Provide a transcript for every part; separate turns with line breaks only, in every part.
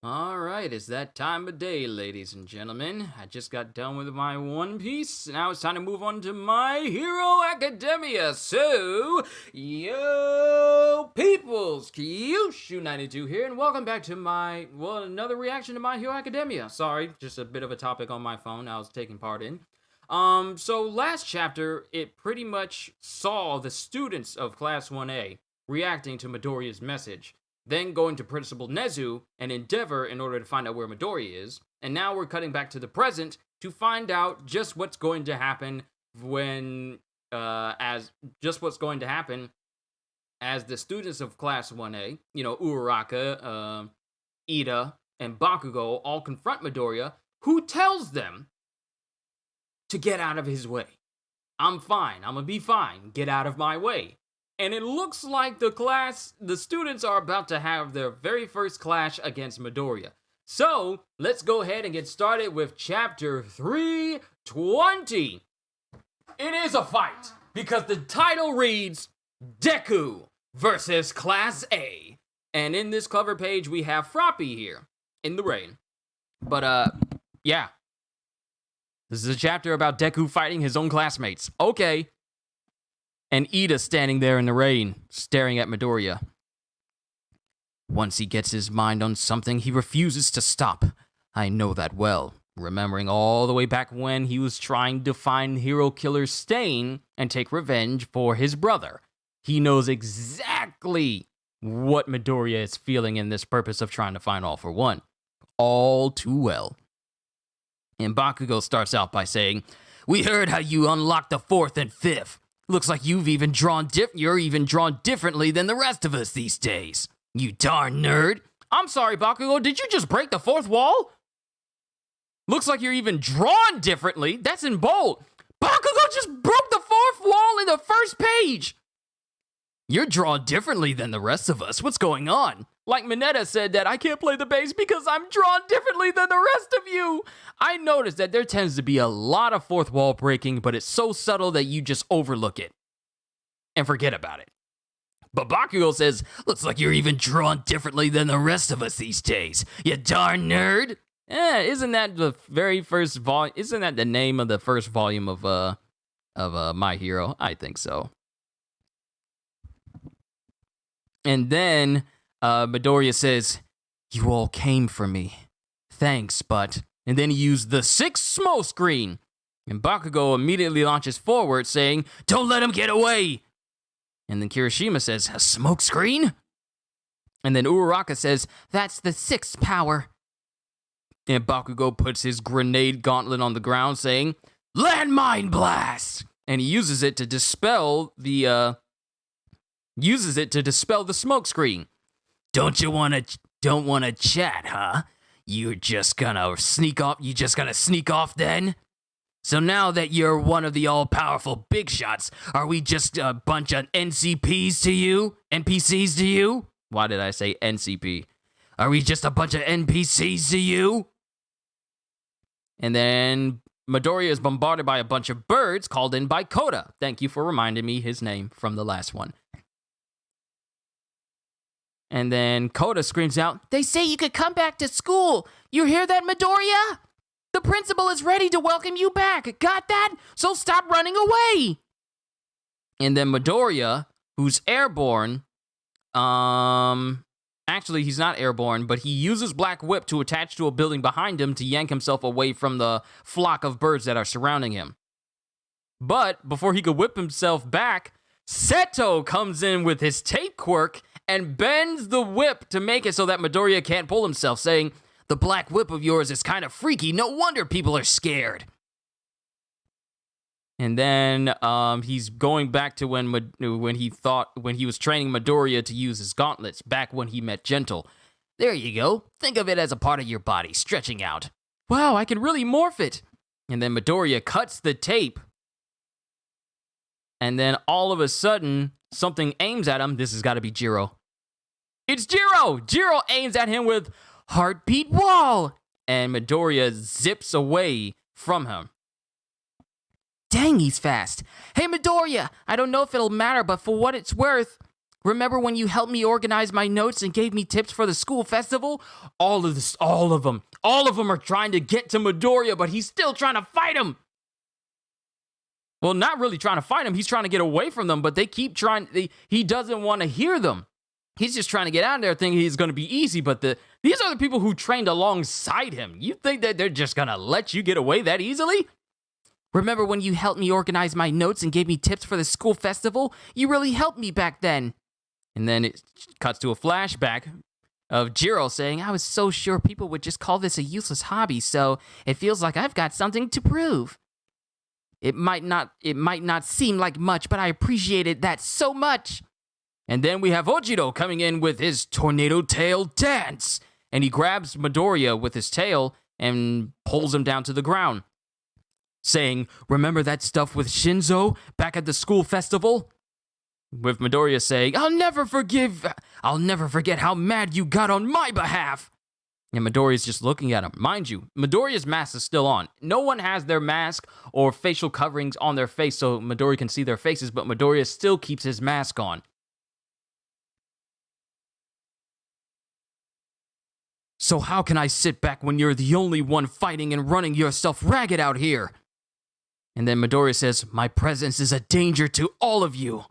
All right, it's that time of day, ladies and gentlemen. I just got done with my One Piece. Now it's time to move on to My Hero Academia. So, yo, peoples, Kyushu92 here, and welcome back to another reaction to My Hero Academia. Sorry, just a bit of a topic on my phone I was taking part in. So last chapter, it pretty much saw the students of Class 1A reacting to Midoriya's message, then going to Principal Nezu and Endeavor in order to find out where Midoriya is. And now we're cutting back to the present to find out just what's going to happen as the students of Class 1A, Uraraka, Ida, and Bakugo all confront Midoriya, who tells them to get out of his way. I'm fine. I'm gonna be fine. Get out of my way. And it looks like the students are about to have their very first clash against Midoriya. So, let's go ahead and get started with chapter 320. It is a fight, because the title reads, Deku versus Class A. And in this cover page, we have Froppy here, in the rain. But, yeah. This is a chapter about Deku fighting his own classmates. Okay. And Ida standing there in the rain, staring at Midoriya. Once he gets his mind on something, he refuses to stop. I know that well, remembering all the way back when he was trying to find Hero Killer's stain and take revenge for his brother. He knows exactly what Midoriya is feeling in this purpose of trying to find All for One. All too well. And Bakugo starts out by saying, "We heard how you unlocked the 4th and 5th. Looks like you're even drawn differently than the rest of us these days. You darn nerd." I'm sorry, Bakugo, did you just break the 4th wall? Looks like you're even drawn differently. That's in bold. Bakugo just broke the 4th wall in the first page. You're drawn differently than the rest of us. What's going on? Like Mineta said that I can't play the bass because I'm drawn differently than the rest of you. I noticed that there tends to be a lot of 4th wall breaking, but it's so subtle that you just overlook it and forget about it. But Bakugo says, looks like you're even drawn differently than the rest of us these days. You darn nerd. Isn't that the very first volume? Isn't that the name of the first volume of My Hero? I think so. And then Midoriya says, you all came for me. Thanks, but... And then he used the 6th smoke screen. And Bakugo immediately launches forward, saying, don't let him get away. And then Kirishima says, a smoke screen? And then Uraraka says, that's the 6th power. And Bakugo puts his grenade gauntlet on the ground, saying, landmine blast! And he uses it to dispel the smoke screen. Don't wanna chat, huh? You're just gonna sneak off then? So now that you're one of the all-powerful big shots, are we just a bunch of NPCs to you? Why did I say NCP? Are we just a bunch of NPCs to you? And then Midoriya is bombarded by a bunch of birds called in by Koda. Thank you for reminding me his name from the last one. And then Koda screams out, they say you could come back to school. You hear that, Midoriya? The principal is ready to welcome you back. Got that? So stop running away. And then Midoriya, who's airborne, actually he's not airborne, but he uses Black Whip to attach to a building behind him to yank himself away from the flock of birds that are surrounding him. But before he could whip himself back, Seto comes in with his tape quirk and bends the whip to make it so that Midoriya can't pull himself, saying, the Black Whip of yours is kind of freaky. No wonder people are scared. And then he's going back to when he was training Midoriya to use his gauntlets, back when he met Gentle. There you go. Think of it as a part of your body, stretching out. Wow, I can really morph it. And then Midoriya cuts the tape. And then all of a sudden, something aims at him. This has got to be Jiro. It's Jiro! Jiro aims at him with Heartbeat Wall! And Midoriya zips away from him. Dang, he's fast. Hey, Midoriya, I don't know if it'll matter, but for what it's worth, Remember when you helped me organize my notes and gave me tips for the school festival? All of them are trying to get to Midoriya, but he's still trying to fight him. Well, not really trying to fight him. He's trying to get away from them, but they keep trying. He doesn't want to hear them. He's just trying to get out of there thinking he's going to be easy, but these are the people who trained alongside him. You think that they're just going to let you get away that easily? Remember when you helped me organize my notes and gave me tips for the school festival? You really helped me back then. And then it cuts to a flashback of Jiro saying, I was so sure people would just call this a useless hobby, so it feels like I've got something to prove. It might not seem like much, but I appreciated that so much. And then we have Ojiro coming in with his tornado tail dance. And he grabs Midoriya with his tail and pulls him down to the ground, saying, remember that stuff with Shinzo back at the school festival? With Midoriya saying, I'll never forget how mad you got on my behalf. And Midoriya's just looking at him. Mind you, Midoriya's mask is still on. No one has their mask or facial coverings on their face so Midoriya can see their faces, but Midoriya still keeps his mask on. So how can I sit back when you're the only one fighting and running yourself ragged out here? And then Midoriya says, my presence is a danger to all of you.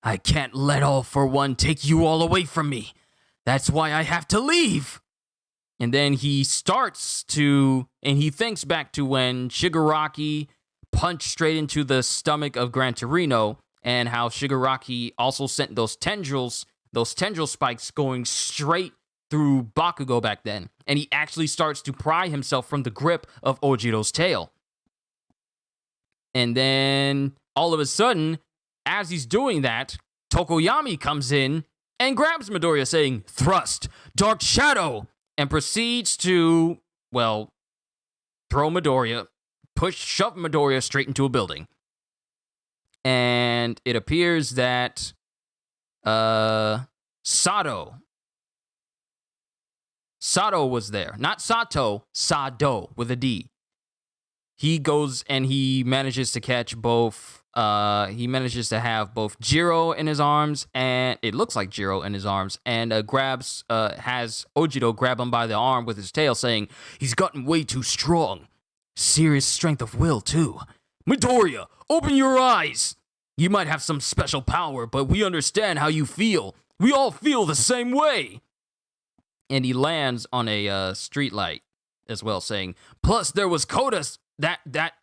I can't let All For One take you all away from me. That's why I have to leave. And then he thinks back to when Shigaraki punched straight into the stomach of Gran Torino, and how Shigaraki also sent those tendril spikes going straight through Bakugo back then. And he actually starts to pry himself from the grip of Ojiro's tail. And then, all of a sudden, as he's doing that, Tokoyami comes in and grabs Midoriya, saying, thrust, dark shadow, and proceeds to, throw Midoriya, shove Midoriya straight into a building. And it appears that Sato was there. Not Sato, Sado with a D. He goes and he manages to catch both. He manages to have both Jiro in his arms, and it looks like Jiro in his arms, and has Ojiro grab him by the arm with his tail, saying, he's gotten way too strong. Serious strength of will, too. Midoriya, open your eyes! You might have some special power, but we understand how you feel. We all feel the same way. And he lands on a streetlight as well, saying, plus there was Koda's.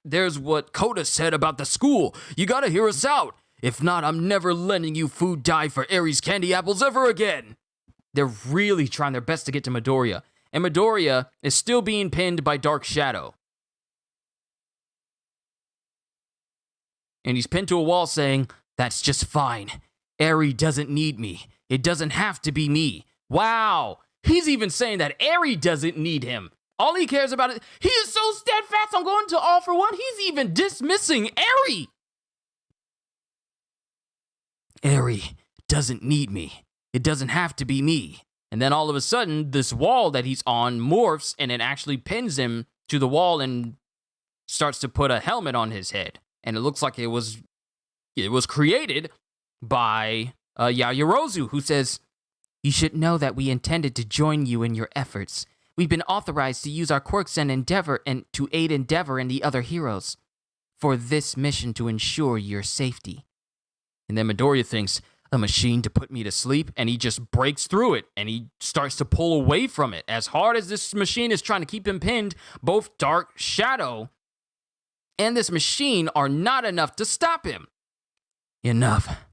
There's what Koda said about the school. You gotta hear us out. If not, I'm never lending you food dye for Aries candy apples ever again. They're really trying their best to get to Midoriya. And Midoriya is still being pinned by Dark Shadow. And he's pinned to a wall saying, that's just fine. Eri doesn't need me. It doesn't have to be me. Wow. He's even saying that Eri doesn't need him. All he cares about is, he is so steadfast on going to All For One, he's even dismissing Eri. Eri doesn't need me. It doesn't have to be me. And then all of a sudden, this wall that he's on morphs, and it actually pins him to the wall and starts to put a helmet on his head. And it looks like it was created by Yaoyorozu, who says, you should know that we intended to join you in your efforts. We've been authorized to use our quirks and Endeavor and to aid Endeavor and the other heroes for this mission to ensure your safety. And then Midoriya thinks, a machine to put me to sleep, and he just breaks through it, and he starts to pull away from it. As hard as this machine is trying to keep him pinned, both Dark Shadow and this machine are not enough to stop him. Enough.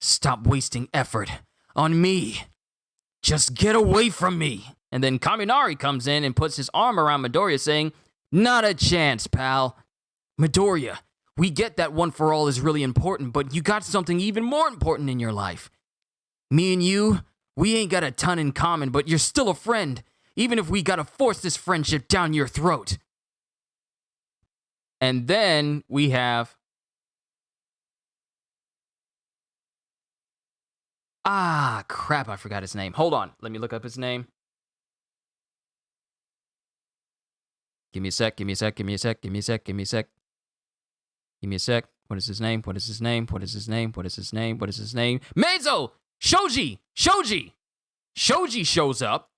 Stop wasting effort on me. Just get away from me. And then Kaminari comes in and puts his arm around Midoriya, saying, not a chance, pal. Midoriya, we get that One For All is really important, but you got something even more important in your life. Me and you, we ain't got a ton in common, but you're still a friend, even if we gotta force this friendship down your throat. And then we have... Ah, crap, I forgot his name. Hold on, let me look up his name. Give me a sec. What is his name? What is his name? What is his name? What is his name? What is his name? Meizo! Shoji! Shoji! Shoji shows up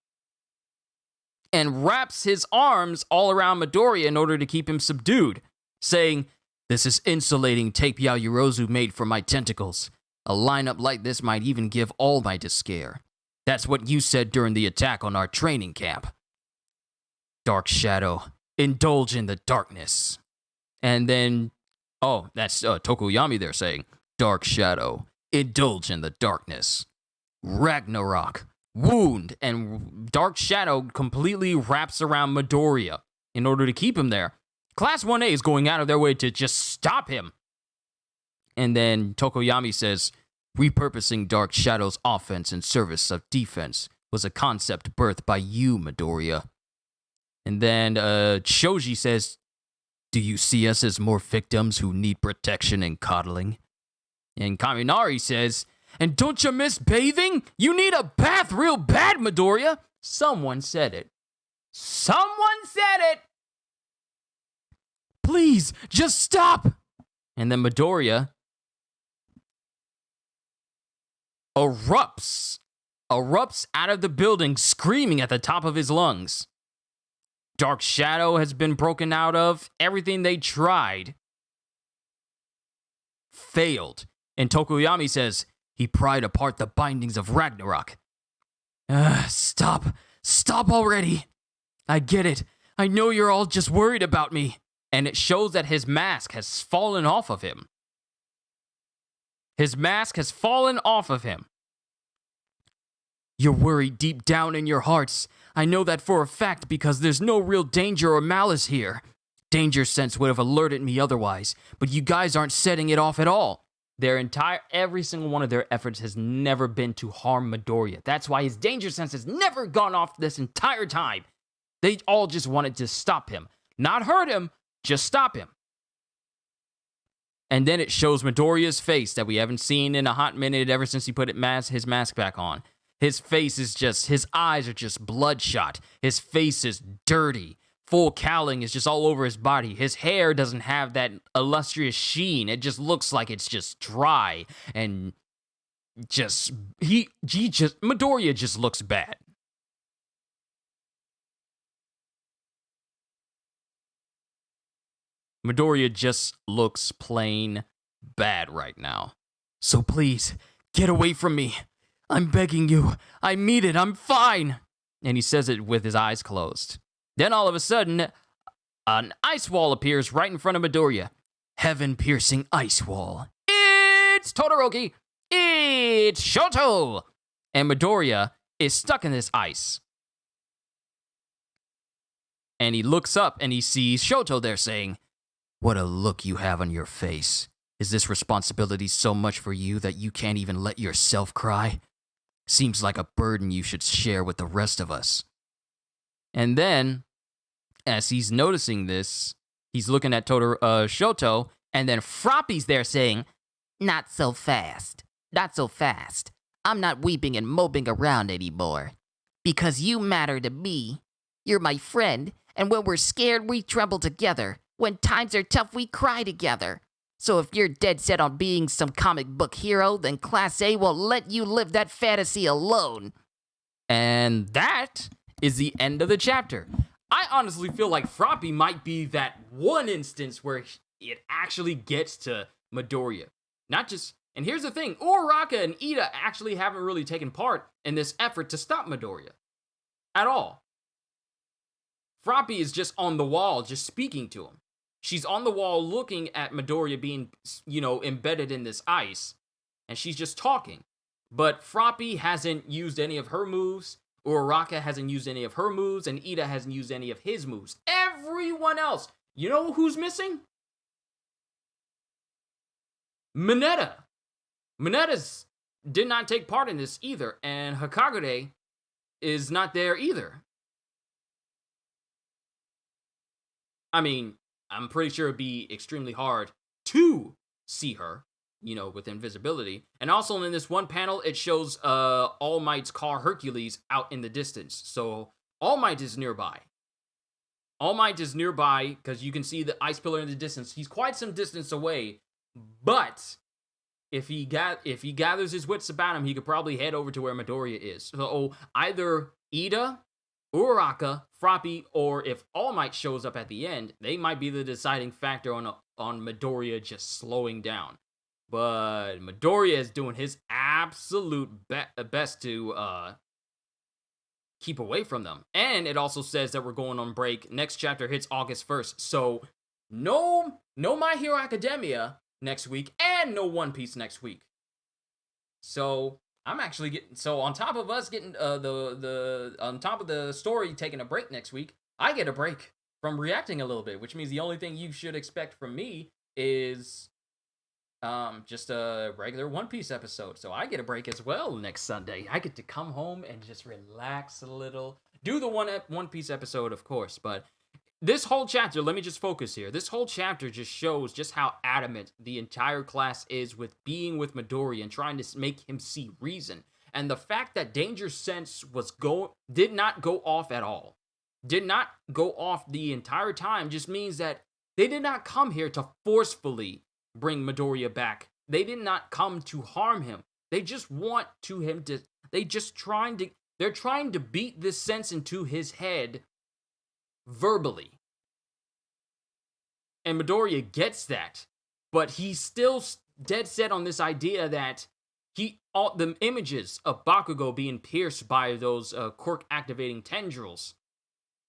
and wraps his arms all around Midoriya in order to keep him subdued, saying, "This is insulating tape Yaoyorozu made for my tentacles. A lineup like this might even give All Might a scare. That's what you said during the attack on our training camp. Dark Shadow, indulge in the darkness." And then, oh, that's Tokoyami there saying, "Dark Shadow, indulge in the darkness. Ragnarok, wound," and Dark Shadow completely wraps around Midoriya in order to keep him there. Class 1A is going out of their way to just stop him. And then Tokoyami says, "Repurposing Dark Shadow's offense in service of defense was a concept birthed by you, Midoriya." And then Shoji says, "Do you see us as more victims who need protection and coddling?" And Kaminari says, "And don't you miss bathing? You need a bath real bad, Midoriya." Someone said it. Someone said it. "Please, just stop." And then Midoriya erupts out of the building, screaming at the top of his lungs. Dark Shadow has been broken out of. Everything they tried failed. And Tokoyami says, "He pried apart the bindings of Ragnarok." Stop already. I get it. I know you're all just worried about me. And it shows that his mask has fallen off of him. His mask has fallen off of him. "You're worried deep down in your hearts. I know that for a fact because there's no real danger or malice here. Danger sense would have alerted me otherwise, but you guys aren't setting it off at all." Every single one of their efforts has never been to harm Midoriya. That's why his danger sense has never gone off this entire time. They all just wanted to stop him. Not hurt him, just stop him. And then it shows Midoriya's face that we haven't seen in a hot minute ever since he put his mask back on. His face is his eyes are just bloodshot. His face is dirty. Full cowling is just all over his body. His hair doesn't have that illustrious sheen. It just looks like it's just dry and Midoriya just looks bad. Midoriya just looks plain bad right now. "So please, get away from me. I'm begging you. I mean it. I'm fine." And he says it with his eyes closed. Then all of a sudden, an ice wall appears right in front of Midoriya. Heaven-piercing ice wall. It's Todoroki. It's Shoto. And Midoriya is stuck in this ice. And he looks up and he sees Shoto there saying, "What a look you have on your face. Is this responsibility so much for you that you can't even let yourself cry? Seems like a burden you should share with the rest of us." And then, as he's noticing this, he's looking at Shoto, and then Froppy's there saying, "Not so fast. Not so fast. I'm not weeping and moping around anymore. Because you matter to me. You're my friend, and when we're scared, we tremble together. When times are tough, we cry together. So if you're dead set on being some comic book hero, then Class A will let you live that fantasy alone." And that is the end of the chapter. I honestly feel like Froppy might be that one instance where it actually gets to Midoriya. And here's the thing, Uraraka and Ida actually haven't really taken part in this effort to stop Midoriya. At all. Froppy is just on the wall, just speaking to him. She's on the wall looking at Midoriya being, embedded in this ice. And she's just talking. But Froppy hasn't used any of her moves. Uraraka hasn't used any of her moves. And Ida hasn't used any of his moves. Everyone else. You know who's missing? Mineta. Mineta's did not take part in this either. And Hakagure is not there either. I mean, I'm pretty sure it'd be extremely hard to see her, with invisibility. And also in this one panel, it shows All Might's car Hercules out in the distance. So All Might is nearby. All Might is nearby because you can see the ice pillar in the distance. He's quite some distance away, But if he gathers his wits about him, he could probably head over to where Midoriya is. So either Ida, Uraraka, Froppy, or if All Might shows up at the end, they might be the deciding factor on Midoriya just slowing down. But Midoriya is doing his absolute best to keep away from them. And it also says that we're going on break. Next chapter hits August 1st. So no My Hero Academia next week and no One Piece next week. So I'm actually getting, so on top of us getting on top of the story taking a break next week, I get a break from reacting a little bit, which means the only thing you should expect from me is just a regular One Piece episode. So I get a break as well next Sunday. I get to come home and just relax a little. Do the One Piece episode, of course, but this whole chapter, let me just focus here. This whole chapter just shows just how adamant the entire class is with being with Midoriya and trying to make him see reason. And the fact that Danger Sense did not go off at all, did not go off the entire time, just means that they did not come here to forcefully bring Midoriya back. They did not come to harm him. They just want they're trying to beat this sense into his head verbally. And Midoriya gets that, but he's still dead set on this idea that the images of Bakugo being pierced by those quirk activating tendrils,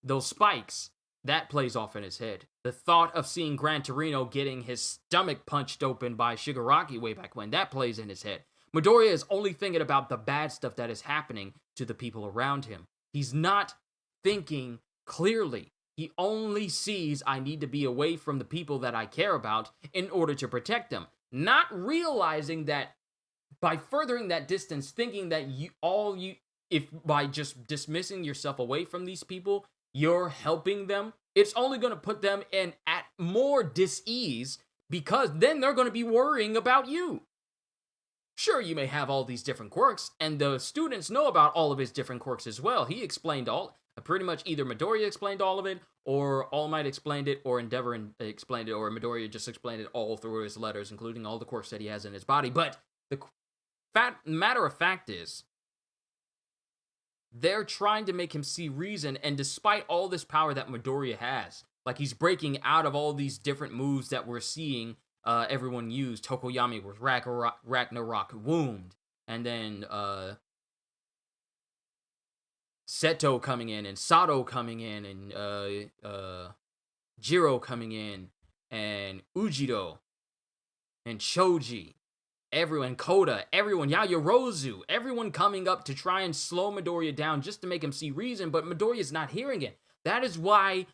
those spikes, that plays off in his head. The thought of seeing Gran Torino getting his stomach punched open by Shigaraki way back when, that plays in his head. Midoriya is only thinking about the bad stuff that is happening to the people around him. He's not thinking clearly. He only sees, I need to be away from the people that I care about in order to protect them. Not realizing that by furthering that distance, thinking that if by just dismissing yourself away from these people, you're helping them, it's only going to put them at more dis-ease, because then they're going to be worrying about you. Sure, you may have all these different quirks, and the students know about all of his different quirks as well. He explained pretty much either Midoriya explained all of it, or All Might explained it, or Endeavor explained it, or Midoriya just explained it all through his letters, including all the quirks that he has in his body. But the matter of fact is, they're trying to make him see reason, and despite all this power that Midoriya has, like he's breaking out of all these different moves that we're seeing everyone use. Tokoyami with Ragnarok Wound, and then Seto coming in, and Sato coming in, and Jiro coming in, and Ujiro, and Shoji, everyone, Koda, everyone, Yaoyorozu, everyone coming up to try and slow Midoriya down just to make him see reason, but Midoriya's not hearing it. That is why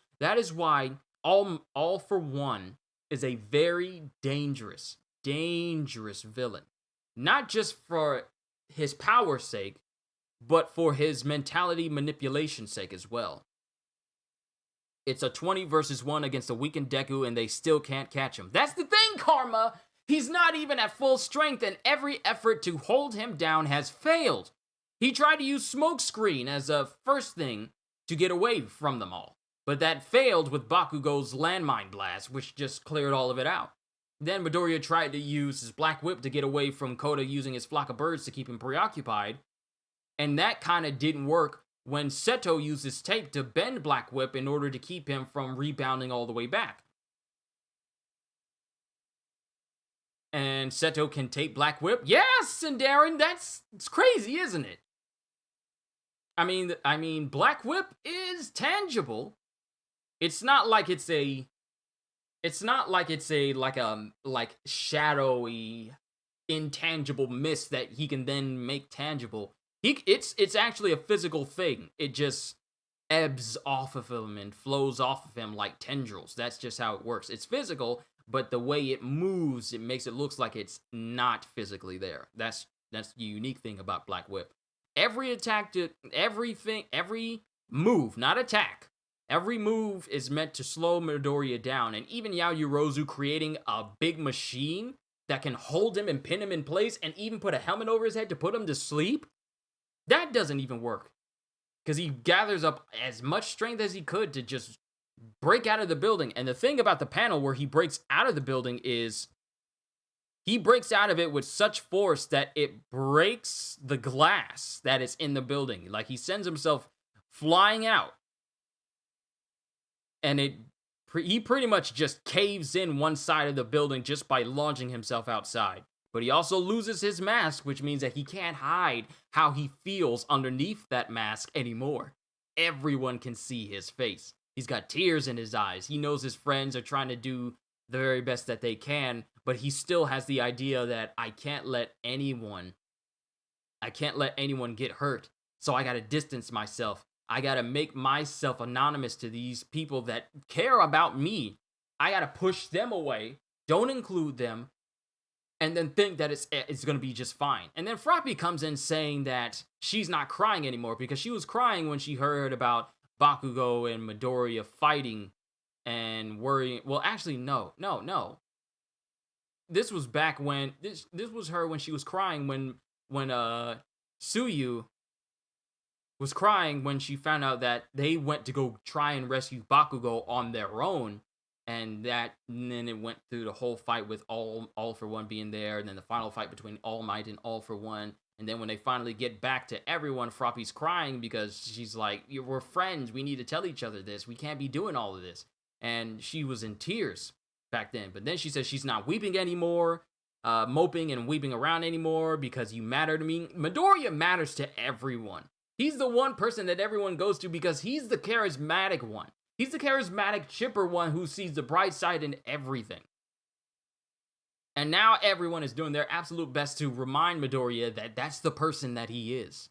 All for One is a very dangerous villain. Not just for his power's sake, but for his mentality manipulation's sake as well. It's a 20 versus 1 against a weakened Deku, and they still can't catch him. That's the thing, Karma! He's not even at full strength, and every effort to hold him down has failed. He tried to use Smokescreen as a first thing to get away from them all, but that failed with Bakugo's landmine blast, which just cleared all of it out. Then Midoriya tried to use his Black Whip to get away from Koda using his flock of birds to keep him preoccupied, and that kind of didn't work when Seto used his tape to bend Black Whip in order to keep him from rebounding all the way back. And Seto can tape Black Whip? Yes, and Darren, it's crazy, isn't it? I mean, Black Whip is tangible. It's not like it's a shadowy, intangible mist that he can then make tangible. It's actually a physical thing. It just ebbs off of him and flows off of him like tendrils. That's just how it works. It's physical, but the way it moves, it makes it look like it's not physically there. That's the unique thing about Black Whip. Every move, not attack. Every move is meant to slow Midoriya down, and even Yaoyorozu creating a big machine that can hold him and pin him in place and even put a helmet over his head to put him to sleep, that doesn't even work. Because he gathers up as much strength as he could to just break out of the building. And the thing about the panel where he breaks out of the building is He breaks out of it with such force that it breaks the glass that is in the building. Like he sends himself flying out, and he pretty much just caves in one side of the building just by launching himself outside. But he also loses his mask, which means that he can't hide how he feels underneath that mask anymore. Everyone can see his face. He's got tears in his eyes. He knows his friends are trying to do the very best that they can, but he still has the idea that I can't let anyone get hurt. So I got to distance myself. I got to make myself anonymous to these people that care about me. I got to push them away, don't include them, and then think that it's going to be just fine. And then Froppy comes in saying that she's not crying anymore because she was crying when she heard about Bakugo and Midoriya fighting and worrying. Well, actually, no. This was back when this was her when she was crying when Tsuyu was crying when she found out that they went to go try and rescue Bakugo on their own, and then it went through the whole fight with All for One being there, and then the final fight between All Might and All for One. And then when they finally get back to everyone, Froppy's crying because she's like, we're friends. We need to tell each other this. We can't be doing all of this. And she was in tears back then. But then she says she's not weeping anymore, moping and weeping around anymore because you matter to me. Midoriya matters to everyone. He's the one person that everyone goes to because he's the charismatic one. He's the charismatic, chipper one who sees the bright side in everything. And now everyone is doing their absolute best to remind Midoriya that that's the person that he is.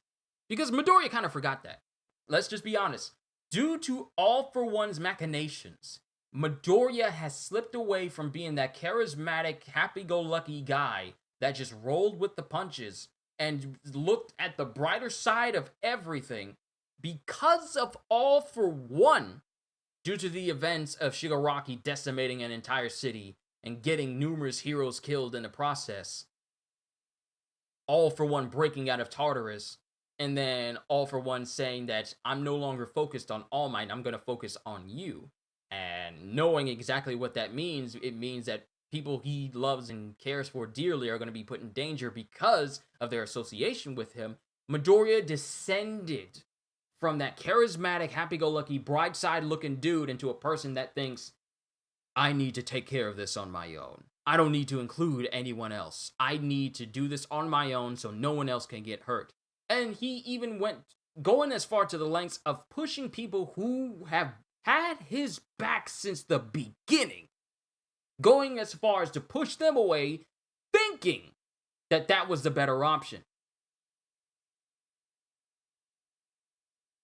Because Midoriya kind of forgot that. Let's just be honest. Due to All for One's machinations, Midoriya has slipped away from being that charismatic, happy-go-lucky guy that just rolled with the punches and looked at the brighter side of everything because of All for One, due to the events of Shigaraki decimating an entire city and getting numerous heroes killed in the process. All for One breaking out of Tartarus, and then All for One saying that I'm no longer focused on All Might, I'm going to focus on you. And knowing exactly what that means, it means that people he loves and cares for dearly are going to be put in danger because of their association with him. Midoriya descended from that charismatic, happy-go-lucky, bright-side-looking dude into a person that thinks, I need to take care of this on my own. I don't need to include anyone else. I need to do this on my own so no one else can get hurt. And he even went going as far to the lengths of pushing people who have had his back since the beginning, going as far as to push them away, thinking that that was the better option.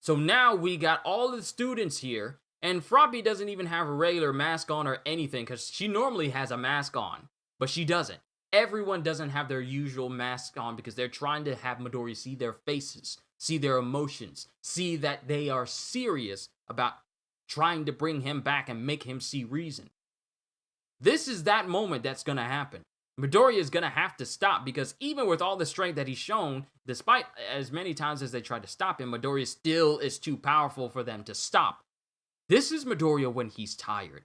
So now we got all the students here, and Froppy doesn't even have a regular mask on or anything, because she normally has a mask on, but she doesn't. Everyone doesn't have their usual mask on because they're trying to have Midoriya see their faces, see their emotions, see that they are serious about trying to bring him back and make him see reason. This is that moment that's going to happen. Midoriya is going to have to stop because even with all the strength that he's shown, despite as many times as they tried to stop him, Midoriya still is too powerful for them to stop. This is Midoriya when he's tired.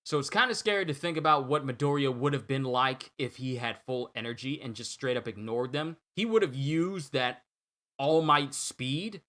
So it's kind of scary to think about what Midoriya would have been like if he had full energy and just straight up ignored them. He would have used that All Might speed,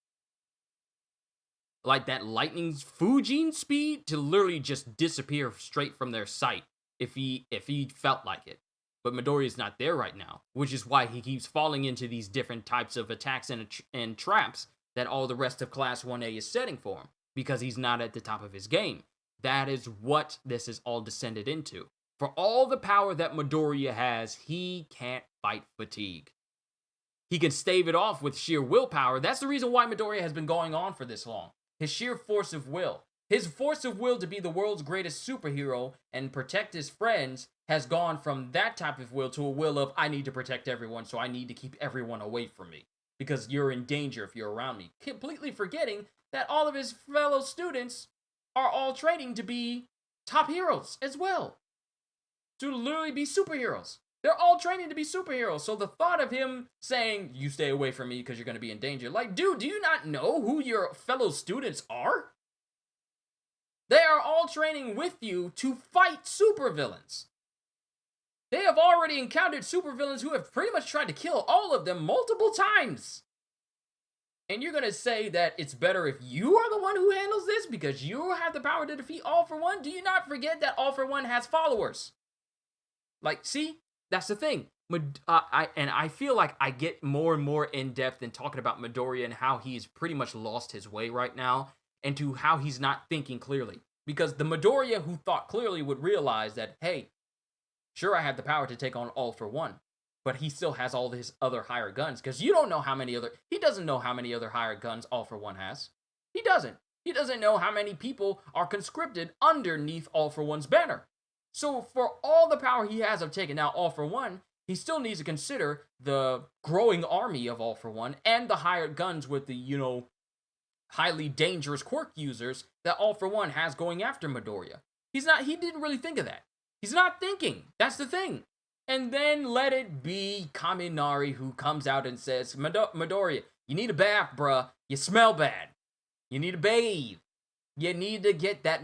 like that lightning Fujin speed, to literally just disappear straight from their sight if he felt like it. But Midoriya's not there right now, which is why he keeps falling into these different types of attacks and traps that all the rest of Class 1A is setting for him, because he's not at the top of his game. That is what this is all descended into. For all the power that Midoriya has, he can't fight fatigue. He can stave it off with sheer willpower. That's the reason why Midoriya has been going on for this long. His sheer force of will. His force of will to be the world's greatest superhero and protect his friends has gone from that type of will to a will of, I need to protect everyone, so I need to keep everyone away from me, because you're in danger if you're around me. Completely forgetting that all of his fellow students are all training to be top heroes as well. To literally be superheroes. They're all training to be superheroes. So the thought of him saying, you stay away from me because you're going to be in danger. Like, dude, do you not know who your fellow students are? They are all training with you to fight supervillains. They have already encountered supervillains who have pretty much tried to kill all of them multiple times. And you're gonna say that it's better if you are the one who handles this because you have the power to defeat All For One? Do you not forget that All For One has followers? Like, see? That's the thing. I feel like I get more and more in-depth in talking about Midoriya and how he's pretty much lost his way right now, and to how he's not thinking clearly. Because the Midoriya who thought clearly would realize that, hey, sure, I have the power to take on All For One, but he still has all his other higher guns, because you don't know how many other... He doesn't know how many other higher guns All For One has. He doesn't. He doesn't know how many people are conscripted underneath All For One's banner. So for all the power he has of taking out All For One, he still needs to consider the growing army of All For One and the hired guns with the, highly dangerous quirk users that All For One has going after Midoriya. He didn't really think of that. He's not thinking. That's the thing. And then let it be Kaminari who comes out and says, Midoriya, you need a bath, bruh. You smell bad. You need to bathe. You need to get that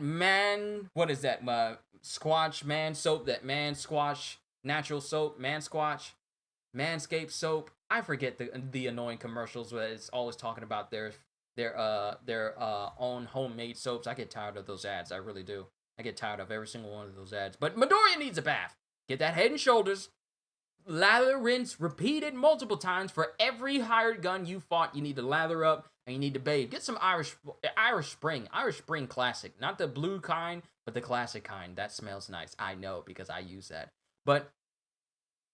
squash man soap, that man squash natural soap, man squash, manscaped soap. I forget the annoying commercials where it's always talking about their own homemade soaps. I get tired of those ads. I really do. I get tired of every single one of those ads. But Midoriya needs a bath. Get that Head and Shoulders, lather, rinse, repeat it multiple times. For every hired gun you fought, you need to lather up and you need to bathe. Get some Irish Spring Classic. Not the blue kind, but the classic kind. That smells nice. I know because I use that. But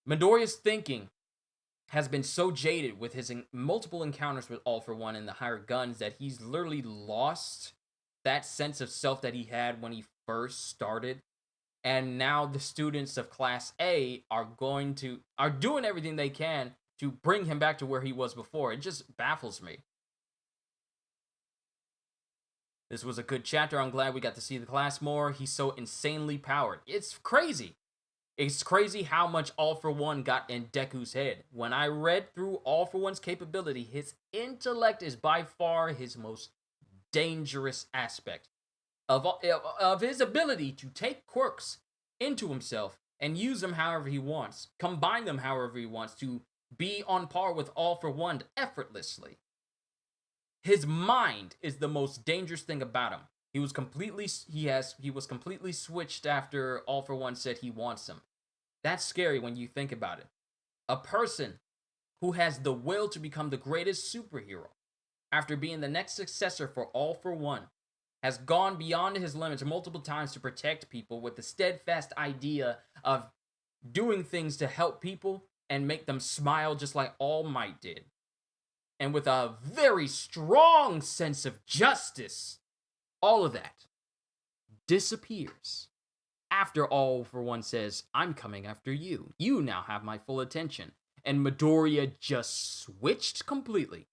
Midoriya's thinking has been so jaded with his multiple encounters with All For One and the hired guns that he's literally lost that sense of self that he had when he first started. And now the students of Class A are doing everything they can to bring him back to where he was before. It just baffles me. This was a good chapter. I'm glad we got to see the class more. He's so insanely powered. It's crazy. It's crazy how much All For One got in Deku's head. When I read through All For One's capability, his intellect is by far his most dangerous aspect. Of his ability to take quirks into himself and use them however he wants, combine them however he wants, to be on par with All For One effortlessly. His mind is the most dangerous thing about him. He was completely switched after All For One said he wants him. That's scary when you think about it. A person who has the will to become the greatest superhero after being the next successor for All For One has gone beyond his limits multiple times to protect people with the steadfast idea of doing things to help people and make them smile just like All Might did. And with a very strong sense of justice, all of that disappears after All For One says, I'm coming after you. You now have my full attention. And Midoriya just switched completely.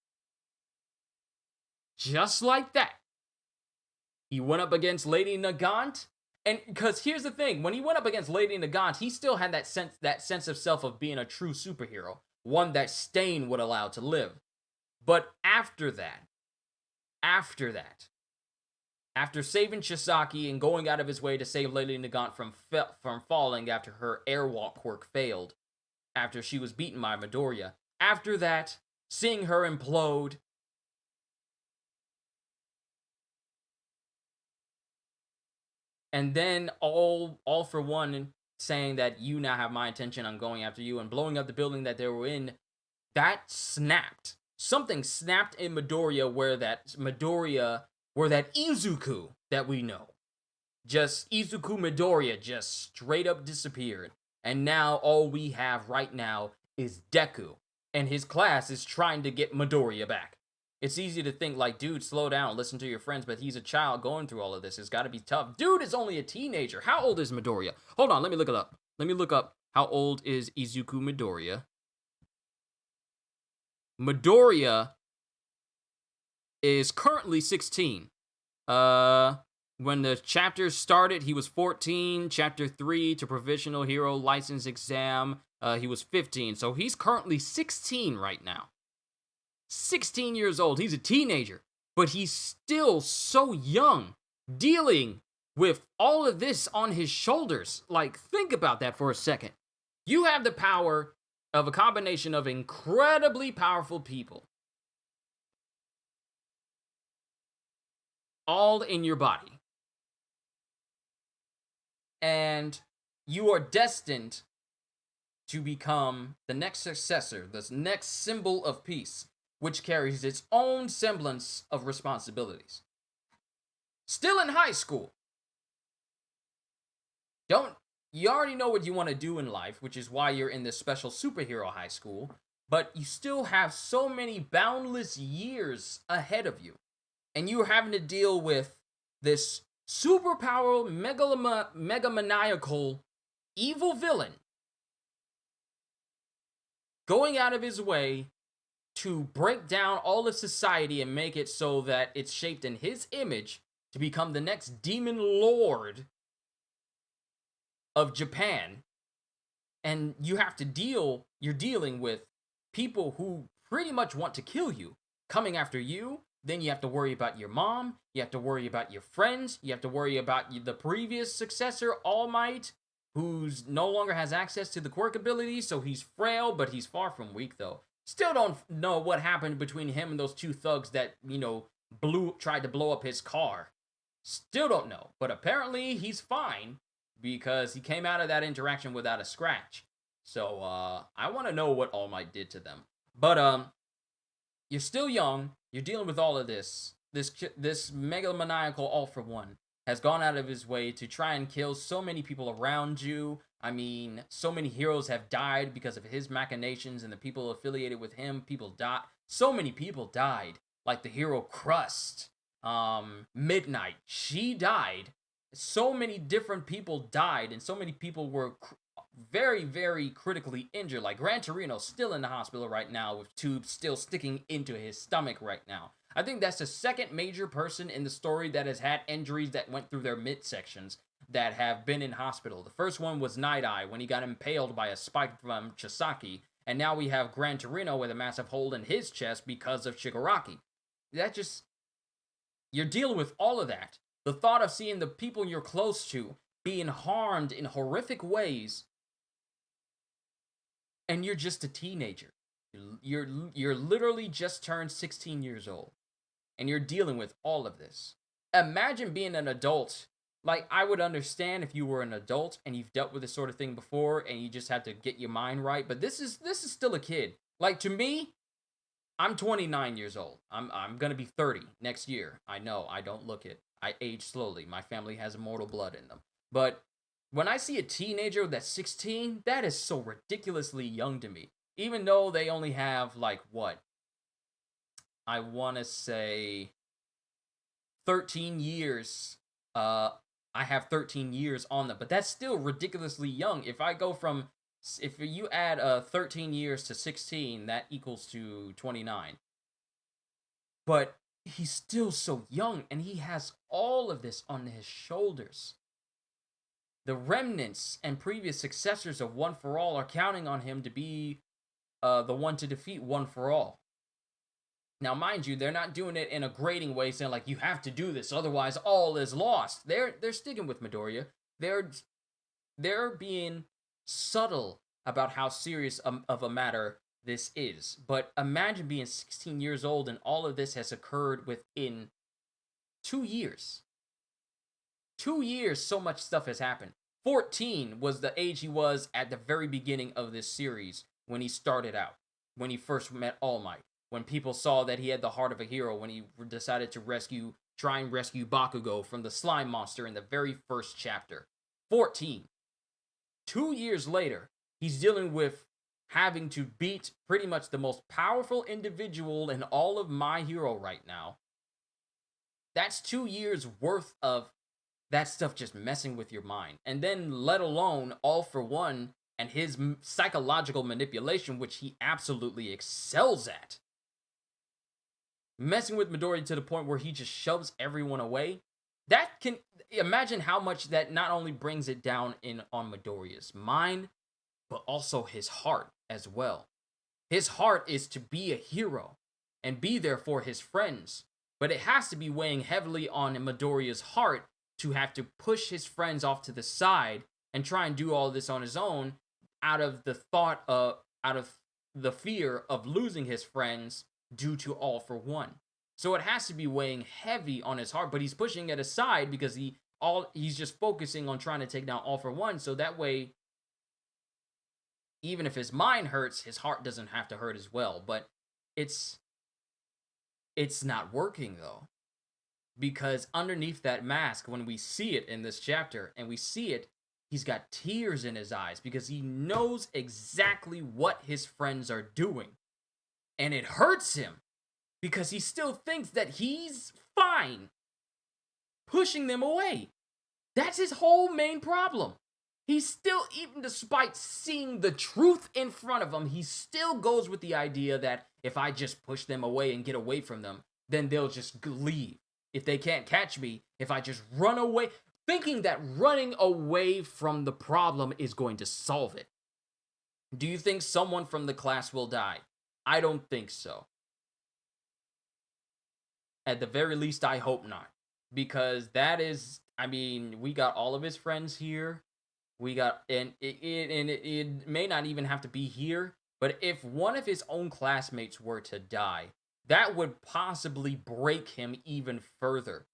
Just like that. He went up against Lady Nagant, and because here's the thing, when he went up against Lady Nagant, he still had that sense of self of being a true superhero, one that Stain would allow to live. But after saving Chisaki and going out of his way to save Lady Nagant from falling after her airwalk quirk failed, after she was beaten by Midoriya, after that, seeing her implode, and then all For One saying that you now have my attention, I'm going after you, and blowing up the building that they were in, that snapped. Something snapped in Midoriya where that Izuku that we know. Just Izuku Midoriya just straight up disappeared. And now all we have right now is Deku. And his class is trying to get Midoriya back. It's easy to think like, dude, slow down, listen to your friends, but he's a child going through all of this. It's got to be tough. Dude is only a teenager. How old is Midoriya? Hold on, let me look it up. Let me look up how old is Izuku Midoriya. Midoriya is currently 16. When the chapter started, he was 14. Chapter 3 to Provisional Hero License Exam, he was 15. So he's currently 16 right now. 16 years old. He's a teenager, but he's still so young, dealing with all of this on his shoulders. Like, think about that for a second. You have the power of a combination of incredibly powerful people all in your body. And you are destined to become the next successor, the next symbol of peace, which carries its own semblance of responsibilities. Still in high school. You already know what you want to do in life, which is why you're in this special superhero high school, but you still have so many boundless years ahead of you. And you're having to deal with this superpower, megamaniacal, evil villain going out of his way to break down all of society and make it so that it's shaped in his image to become the next demon lord of Japan. And you're dealing with people who pretty much want to kill you, coming after you. Then you have to worry about your mom, you have to worry about your friends, you have to worry about the previous successor, All Might, who's no longer has access to the quirk abilities, so he's frail, but he's far from weak, though. Still don't know what happened between him and those two thugs that, tried to blow up his car. Still don't know, but apparently he's fine, because he came out of that interaction without a scratch. So, I want to know what All Might did to them. But, you're still young, you're dealing with all of this. This megalomaniacal All for One has gone out of his way to try and kill so many people around you. I mean, so many heroes have died because of his machinations, and the people affiliated with him, people died. So many people died, like the hero Crust, Midnight, she died. So many different people died, and so many people were very, very critically injured. Like Gran Torino still in the hospital right now with tubes still sticking into his stomach right now. I think that's the second major person in the story that has had injuries that went through their midsections that have been in hospital. The first one was Night Eye when he got impaled by a spike from Chisaki. And now we have Gran Torino with a massive hole in his chest because of Shigaraki. You're dealing with all of that. The thought of seeing the people you're close to being harmed in horrific ways, and you're just a teenager. You're literally just turned 16 years old, and you're dealing with all of this. Imagine being an adult. Like, I would understand if you were an adult and you've dealt with this sort of thing before, and you just had to get your mind right. But this is still a kid. Like, to me, I'm 29 years old. I'm gonna be 30 next year. I know, I don't look it. I age slowly. My family has immortal blood in them. But when I see a teenager that's 16, that is so ridiculously young to me. Even though they only have, like, what? I want to say 13 years. I have 13 years on them. But that's still ridiculously young. If you add 13 years to 16, that equals to 29. But he's still so young, and he has all of this on his shoulders. The remnants and previous successors of One For All are counting on him to be the one to defeat One For All. Now, mind you, they're not doing it in a grading way, saying, like, you have to do this, otherwise all is lost. They're sticking with Midoriya. They're being subtle about how serious of a matter this is. But imagine being 16 years old and all of this has occurred within 2 years. 2 years, so much stuff has happened. 14 was the age he was at the very beginning of this series when he started out, when he first met All Might, when people saw that he had the heart of a hero, when he decided to try and rescue Bakugo from the slime monster in the very first chapter. 14. 2 years later, he's dealing with having to beat pretty much the most powerful individual in all of My Hero right now. That's 2 years worth of that stuff just messing with your mind. And then let alone All For One and his psychological manipulation, which he absolutely excels at. Messing with Midoriya to the point where he just shoves everyone away. Imagine how much that not only brings it down on Midoriya's mind, but also his heart as well. His heart is to be a hero and be there for his friends, but it has to be weighing heavily on Midoriya's heart to have to push his friends off to the side and try and do all this on his own, out of the fear of losing his friends due to All for One. So it has to be weighing heavy on his heart, but he's pushing it aside because he's just focusing on trying to take down All for One, so that way, even if his mind hurts, his heart doesn't have to hurt as well. But it's not working though. Because underneath that mask, when we see it in this chapter, and we see it, he's got tears in his eyes because he knows exactly what his friends are doing. And it hurts him because he still thinks that he's fine pushing them away. That's his whole main problem. He still, even despite seeing the truth in front of him, he still goes with the idea that if I just push them away and get away from them, then they'll just leave. If they can't catch me, if I just run away, thinking that running away from the problem is going to solve it. Do you think someone from the class will die? I don't think so. At the very least, I hope not. Because that is, I mean, we got all of his friends here. We got, and it may not even have to be here, but if one of his own classmates were to die, that would possibly break him even further.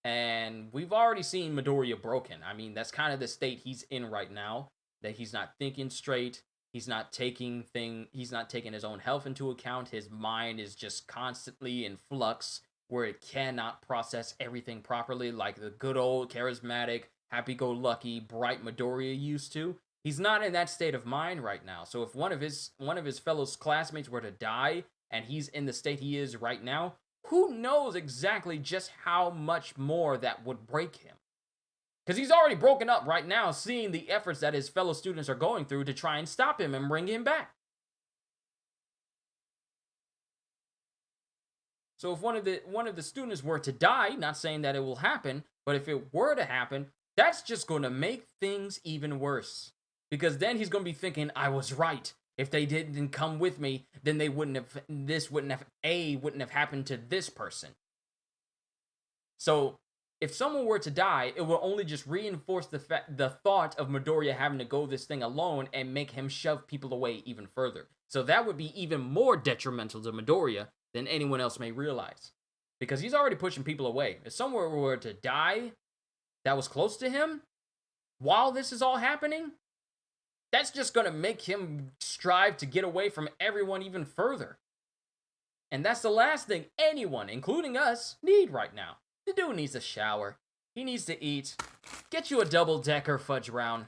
And we've already seen Midoriya broken. I mean, that's kind of the state he's in right now. That he's not thinking straight. He's not taking his own health into account. His mind is just constantly in flux, where it cannot process everything properly like the good old charismatic, happy-go-lucky, bright Midoriya used to. He's not in that state of mind right now. So if one of his fellow classmates were to die, and he's in the state he is right now, who knows exactly just how much more that would break him? Because he's already broken up right now, seeing the efforts that his fellow students are going through to try and stop him and bring him back. So if one of the students were to die, not saying that it will happen, but if it were to happen, that's just going to make things even worse. Because then he's going to be thinking, I was right. If they didn't come with me, then this wouldn't have happened to this person. So, if someone were to die, it will only just reinforce the thought of Midoriya having to go this thing alone and make him shove people away even further. So that would be even more detrimental to Midoriya than anyone else may realize. Because he's already pushing people away. If someone were to die that was close to him, while this is all happening, that's just going to make him strive to get away from everyone even further. And that's the last thing anyone, including us, need right now. The dude needs a shower. He needs to eat. Get you a double-decker fudge round.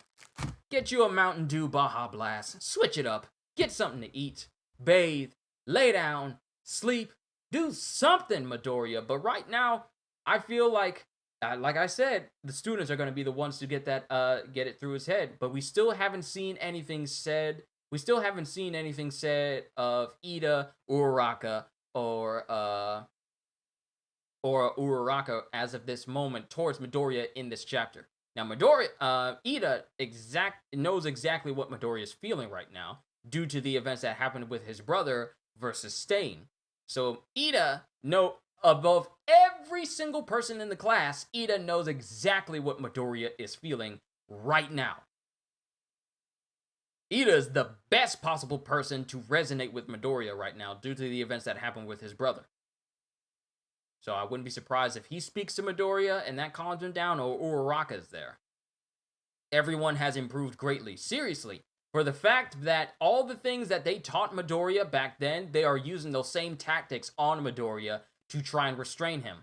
Get you a Mountain Dew Baja Blast. Switch it up. Get something to eat. Bathe. Lay down. Sleep. Do something, Midoriya. But right now, I feel like I said, the students are going to be the ones to get it through his head. But we still haven't seen anything said. We still haven't seen anything said of Ida, Uraraka, or Uraraka as of this moment towards Midoriya in this chapter. Now, Ida knows exactly what Midoriya is feeling right now due to the events that happened with his brother versus Stain. So Ida above every single person in the class, Ida knows exactly what Midoriya is feeling right now. Ida is the best possible person to resonate with Midoriya right now due to the events that happened with his brother. So I wouldn't be surprised if he speaks to Midoriya and that calms him down, or Uraraka is there. Everyone has improved greatly. Seriously. For the fact that all the things that they taught Midoriya back then, they are using those same tactics on Midoriya to try and restrain him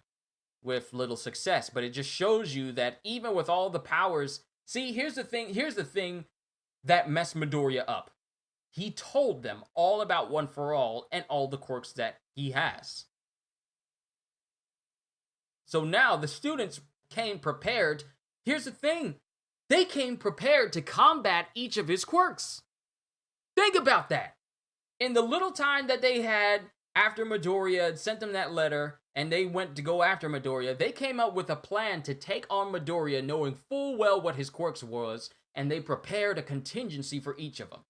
with little success. But it just shows you that even with all the powers, see, here's the thing that messed Midoriya up. He told them all about One for All and all the quirks that he has. So now the students came prepared. Here's the thing. They came prepared to combat each of his quirks. Think about that. In the little time that they had after Midoriya had sent them that letter and they went to go after Midoriya, they came up with a plan to take on Midoriya knowing full well what his quirks was, and they prepared a contingency for each of them.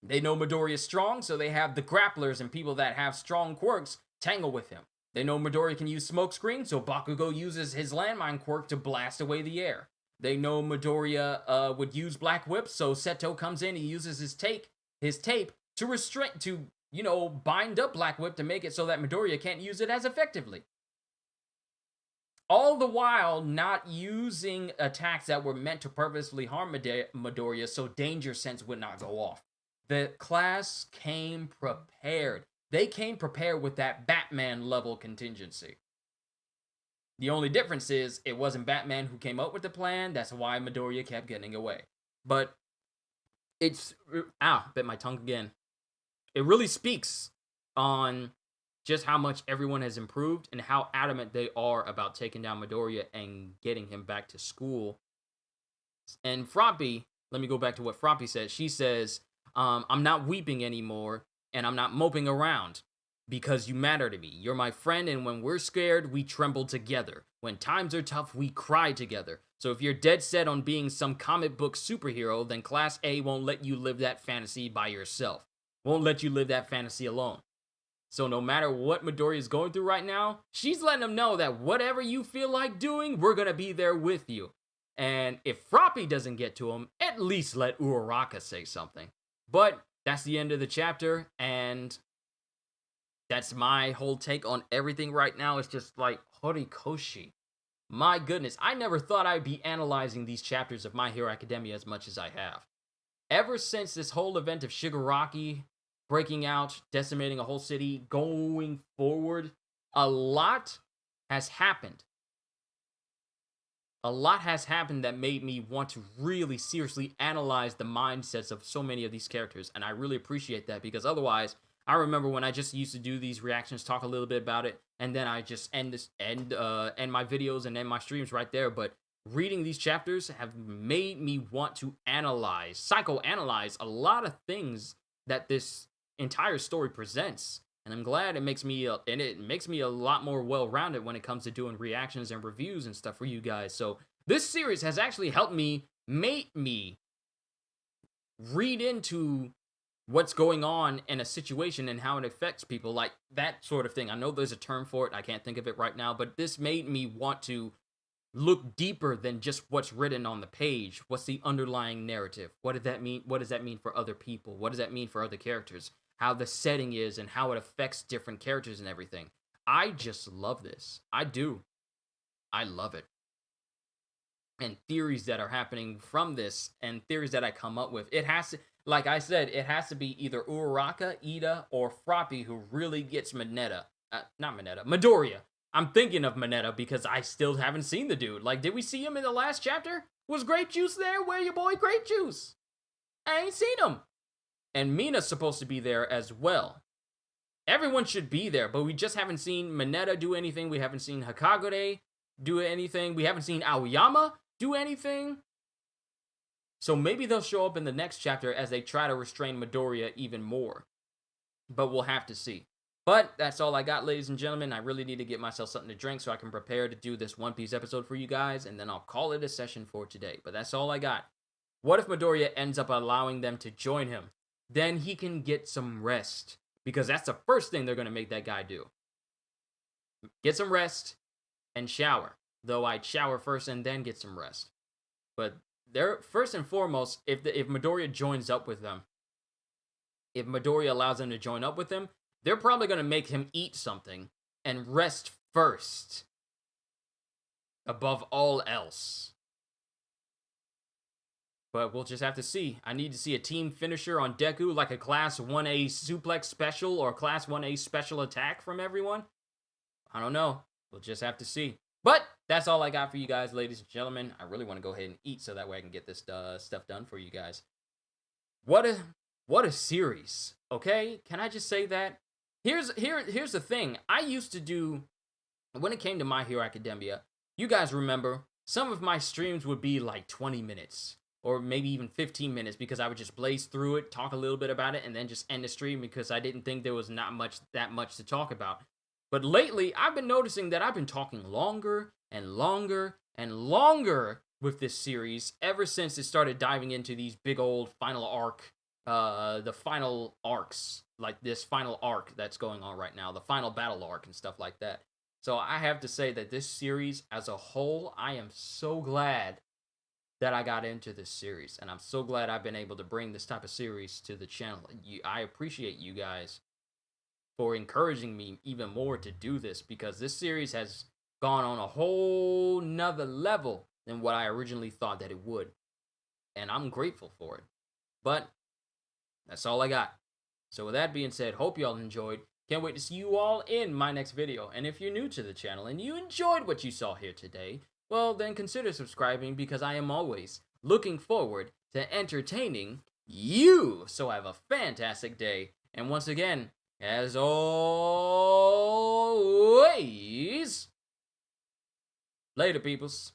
They know Midoriya is strong, so they have the grapplers and people that have strong quirks tangle with him. They know Midoriya can use smokescreen, so Bakugo uses his landmine quirk to blast away the air. They know Midoriya would use Black Whip, so Seto comes in, he uses his tape to restrain, to, you know, bind up Black Whip to make it so that Midoriya can't use it as effectively. All the while not using attacks that were meant to purposefully harm Midoriya so danger sense would not go off. The class came prepared. They came prepared with that Batman level contingency. The only difference is it wasn't Batman who came up with the plan. That's why Midoriya kept getting away. But it's... bit my tongue again. It really speaks on just how much everyone has improved and how adamant they are about taking down Midoriya and getting him back to school. And Froppy, let me go back to what Froppy said. She says, I'm not weeping anymore, and I'm not moping around, because you matter to me. You're my friend, and when we're scared, we tremble together. When times are tough, we cry together. So if you're dead set on being some comic book superhero, then Class A won't let you live that fantasy by yourself. Won't let you live that fantasy alone. So no matter what Midoriya is going through right now, she's letting them know that whatever you feel like doing, we're going to be there with you. And if Froppy doesn't get to him, at least let Uraraka say something. But that's the end of the chapter, and that's my whole take on everything right now. It's just like, Horikoshi. My goodness, I never thought I'd be analyzing these chapters of My Hero Academia as much as I have. Ever since this whole event of Shigaraki breaking out, decimating a whole city, going forward, a lot has happened. A lot has happened that made me want to really seriously analyze the mindsets of so many of these characters, and I really appreciate that, because otherwise, I remember when I just used to do these reactions, talk a little bit about it, and then I just end my videos and end my streams right there. But reading these chapters have made me want to psychoanalyze a lot of things that this entire story presents, and I'm glad it makes me a lot more well-rounded when it comes to doing reactions and reviews and stuff for you guys. So this series has actually helped me make me read into what's going on in a situation and how it affects people, like that sort of thing. I know there's a term for it, I can't think of it right now, but this made me want to look deeper than just what's written on the page. What's the underlying narrative? What did that mean? What does that mean for other people? What does that mean for other characters? How the setting is and how it affects different characters and everything. I just love this. I do. I love it. And theories that are happening from this and theories that I come up with. It has to, like I said, it has to be either Uraraka, Ida, or Froppy who really gets Midoriya. I'm thinking of Mineta because I still haven't seen the dude. Like, did we see him in the last chapter? Was Grape Juice there? Where your boy Grape Juice? I ain't seen him. And Mina's supposed to be there as well. Everyone should be there, but we just haven't seen Mineta do anything. We haven't seen Hakagure do anything. We haven't seen Aoyama do anything. So maybe they'll show up in the next chapter as they try to restrain Midoriya even more. But we'll have to see. But that's all I got, ladies and gentlemen. I really need to get myself something to drink so I can prepare to do this One Piece episode for you guys, and then I'll call it a session for today. But that's all I got. What if Midoriya ends up allowing them to join him? Then he can get some rest, because that's the first thing they're going to make that guy do. Get some rest and shower. Though I'd shower first and then get some rest. But they're, first and foremost, if Midoriya joins up with them, if Midoriya allows them to join up with him, they're probably going to make him eat something and rest first, above all else. But we'll just have to see. I need to see a team finisher on Deku, like a Class 1A suplex special or Class 1A special attack from everyone. I don't know. We'll just have to see. But that's all I got for you guys, ladies and gentlemen. I really want to go ahead and eat so that way I can get this stuff done for you guys. What a series, okay? Can I just say that? Here's the thing. I used to do, when it came to My Hero Academia, you guys remember, some of my streams would be like 20 minutes. Or maybe even 15 minutes, because I would just blaze through it, talk a little bit about it, and then just end the stream because I didn't think there was that much to talk about. But lately, I've been noticing that I've been talking longer and longer and longer with this series ever since it started diving into these big old final arc, the final arcs, like this final arc that's going on right now, the final battle arc and stuff like that. So I have to say that this series as a whole, I am so glad that I got into this series. And I'm so glad I've been able to bring this type of series to the channel. I appreciate you guys for encouraging me even more to do this, because this series has gone on a whole nother level than what I originally thought that it would. And I'm grateful for it. But that's all I got. So with that being said, hope y'all enjoyed. Can't wait to see you all in my next video. And if you're new to the channel and you enjoyed what you saw here today, well then consider subscribing, because I am always looking forward to entertaining you. So have a fantastic day. And once again, as always, later peoples.